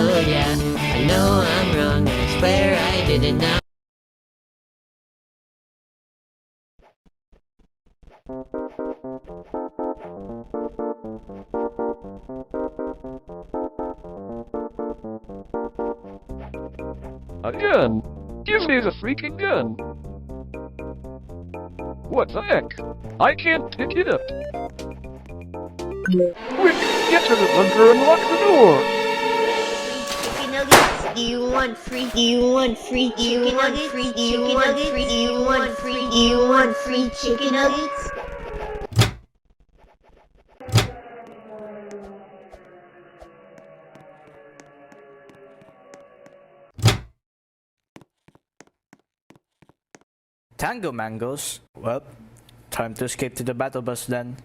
Oh yeah, I know I'm wrong, and I swear I didn't know. A gun! Give me the freaking gun! What the heck? I can't pick it up. Quick, get to the bunker and lock the door! Chicken nuggets? Do you want free? Do you want free chicken nuggets? Do you want free? Do you want free? Do you want free chicken nuggets? Tango mangoes? Well, time to escape to the battle bus then.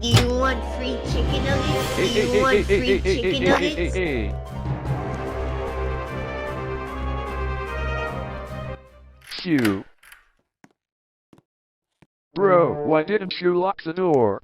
Do you want free chicken nuggets? Do you want free chicken nuggets? Phew. Bro, why didn't you lock the door?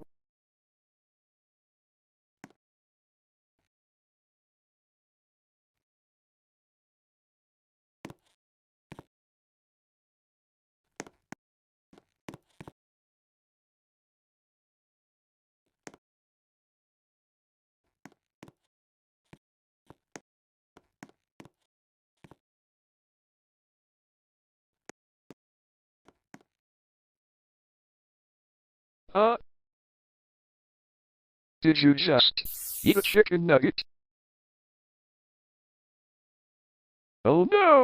Did you just eat a chicken nugget? Oh no!